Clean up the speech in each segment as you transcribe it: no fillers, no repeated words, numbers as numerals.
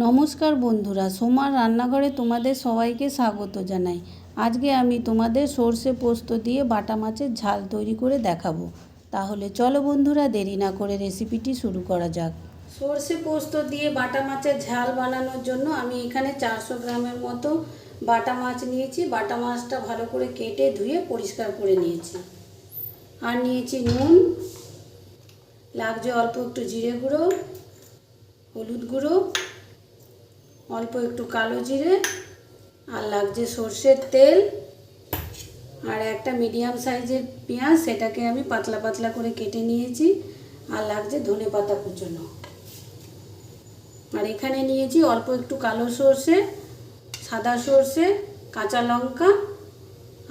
নমস্কার বন্ধুরা, সোমার রান্নাঘরে তোমাদের সবাইকে স্বাগত জানাই। আজকে আমি তোমাদের সর্ষে পোস্ত দিয়ে বাটা মাছের ঝাল তৈরি করে দেখাবো। তাহলে চলো বন্ধুরা, দেরি না করে রেসিপিটি শুরু করা যাক। সর্ষে পোস্ত দিয়ে বাটা মাছের ঝাল বানানোর জন্য আমি এখানে 400 গ্রামের মতো বাটা মাছ নিয়েছি। বাটা মাছটা ভালো করে কেটে ধুয়ে পরিষ্কার করে নিয়েছি। আর নিয়েছি নুন, লাগছে অল্প একটু জিরে গুঁড়ো, হলুদ গুঁড়ো, অল্প একটু কালো জিরে, আর লাগছে সর্ষের তেল, আর একটা মিডিয়াম সাইজের পেঁয়াজ, সেটাকে আমি পাতলা পাতলা করে কেটে নিয়েছি। আর লাগছে ধনে পাতা কুচোনো। আর এখানে নিয়েছি অল্প একটু কালো সর্ষে, সাদা সর্ষে, কাঁচা লঙ্কা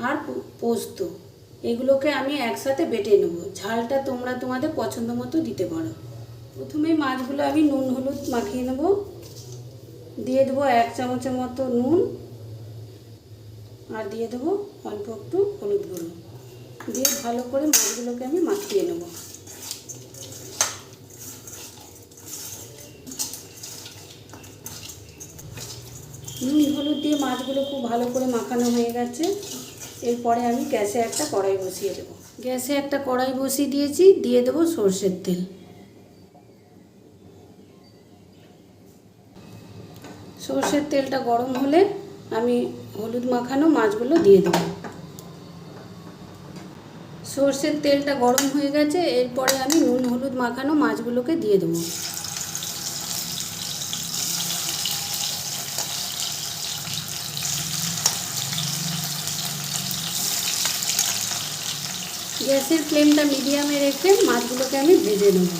আর পোস্ত। এগুলোকে আমি একসাথে বেটে নেব। ঝালটা তোমরা তোমাদের পছন্দ মতো দিতে পারো। প্রথমে মাছগুলো আমি নুন হলুদ মাখিয়ে নেব। দিয়ে দেবো 1 চামচের মতো নুন, আর দিয়ে দেবো অল্প একটু হলুদ গুঁড়ো। দিয়ে ভালো করে মাছগুলোকে আমি মাখিয়ে নেব। নুন হলুদ দিয়ে মাছগুলো খুব ভালো করে মাখানো হয়ে গেছে। এরপরে আমি গ্যাসে একটা কড়াই বসিয়ে দেবো। গ্যাসে একটা কড়াই বসিয়ে দিয়েছি। দিয়ে দেবো সর্ষের তেল। সর্ষের তেলটা গরম হলে আমি হলুদ মাখানো মাছগুলো দিয়ে দেবো। সর্ষের তেলটা গরম হয়ে গেছে। এরপরে আমি নুন হলুদ মাখানো মাছগুলোকে দিয়ে দেবো। গ্যাসের ফ্লেমটা মিডিয়ামে রেখে মাছগুলোকে আমি ভেজে নেব।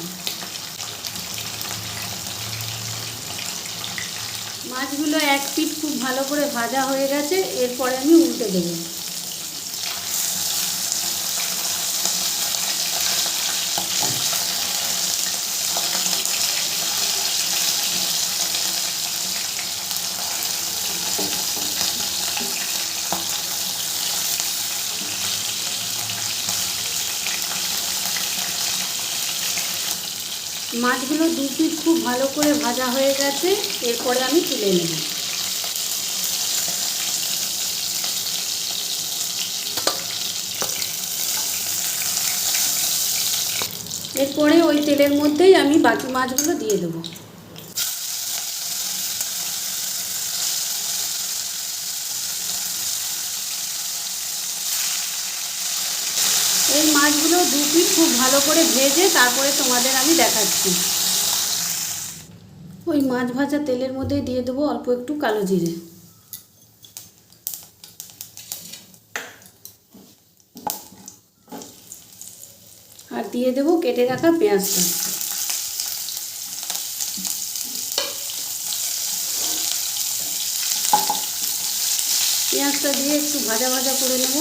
মাছগুলো এক পিঠ খুব ভালো করে ভাজা হয়ে গেছে। এরপরে আমি উল্টে দেবো। মাছগুলো 2 পিঠ খুব ভালো করে ভাজা হয়ে গেছে। এরপরে আমি তুলে নেব। এরপরে ওই তেলের মধ্যেই আমি বাকি মাছগুলো দিয়ে দেবো। এই মাছগুলো 2 পিঠ খুব ভালো করে ভেজে তারপরে তোমাদের আমি দেখাচ্ছি। ওই মাছ ভাজা তেলের মধ্যে দিয়ে দেবো অল্প একটু কালো জিরে, আর দিয়ে দেবো কেটে রাখা পেঁয়াজটা। পেঁয়াজটা দিয়ে একটু ভাজা ভাজা করে নেব।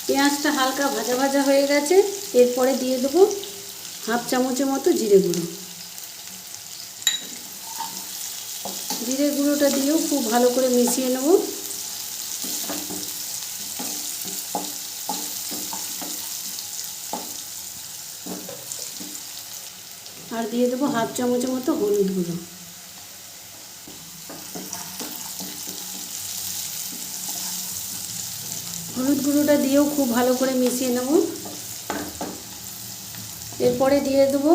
পেঁয়াজটা হালকা ভাজা ভাজা হয়ে গেছে। এরপরে দিয়ে দেবো 1/2 চামচের মতো জিরে গুঁড়ো। জিরে গুঁড়োটা দিয়েও খুব ভালো করে মিশিয়ে নেব। আর দিয়ে দেবো 1/2 চামচের মতো হলুদ গুঁড়ো। হলুদ গুঁড়োটা দিয়েও খুব ভালো করে মিশিয়ে নেব। এরপরে দিয়ে দেবো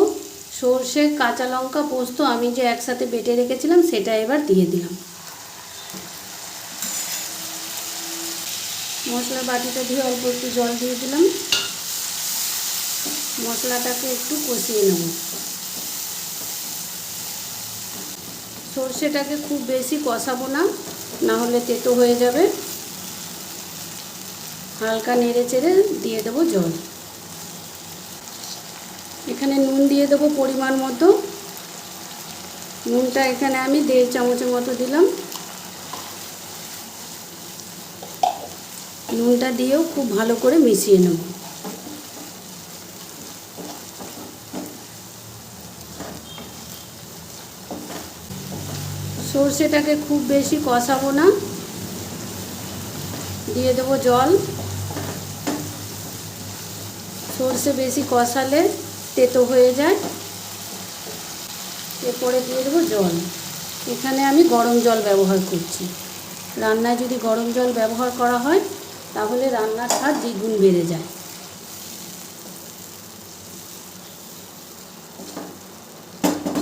সর্ষে, কাঁচা লঙ্কা, পোস্ত আমি যে একসাথে বেটে রেখেছিলাম সেটা এবার দিয়ে দিলাম। মশলার বাটিটা দিয়ে অল্প একটু জল দিয়ে দিলাম। মশলাটাকে একটু কষিয়ে নেব। সর্ষেটাকে খুব বেশি কষাবো না, না হলে তেতো হয়ে যাবে। হালকা নেড়ে চেড়ে দিয়ে দেবো জল। এখানে নুন দিয়ে দেবো পরিমাণ মতো। নুনটা এখানে আমি 1.5 চামচের মতো দিলাম। নুনটা দিয়েও খুব ভালো করে মিশিয়ে নেব। সর্ষেটাকে খুব বেশি কষাবো না, দিয়ে দেবো জল। সর্ষে বেশি কষালে তেতো হয়ে যায়। এরপরে দিয়ে দেবো জল। এখানে আমি গরম জল ব্যবহার করছি। রান্নায় যদি গরম জল ব্যবহার করা হয় তাহলে রান্নার স্বাদ দ্বিগুণ বেড়ে যায়।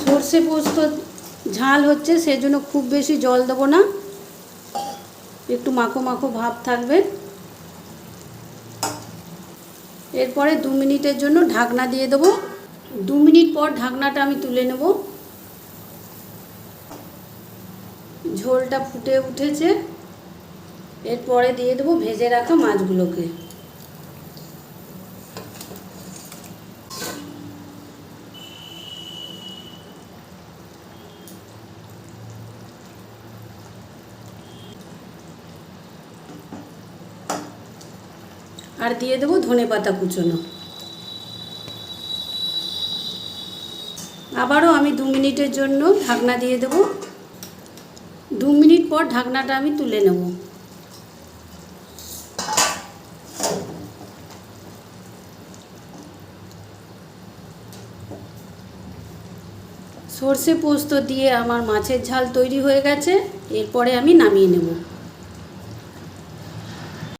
সর্ষে পোস্ত ঝাল হচ্ছে, সেজন্য খুব বেশি জল দেবো না, একটু মাখো মাখো ভাব থাকবে। এরপরে 2 মিনিটের জন্য ঢাকনা দিয়ে দেবো। 2 মিনিট পর ঢাকনাটা আমি তুলে নেব। ঝোলটা ফুটে উঠেছে। এরপরে দিয়ে দেবো ভেজে রাখা মাছগুলোকে। আর দিয়ে দেবো ধনেপাতা কুচোনো। আবারও আমি 2 মিনিটের জন্য ঢাকনা দিয়ে দেবো। 2 মিনিট পর ঢাকনাটা আমি তুলে নেব। সর্ষে পোস্ত দিয়ে আমার মাছের ঝাল তৈরি হয়ে গেছে। এরপরে আমি নামিয়ে নেব।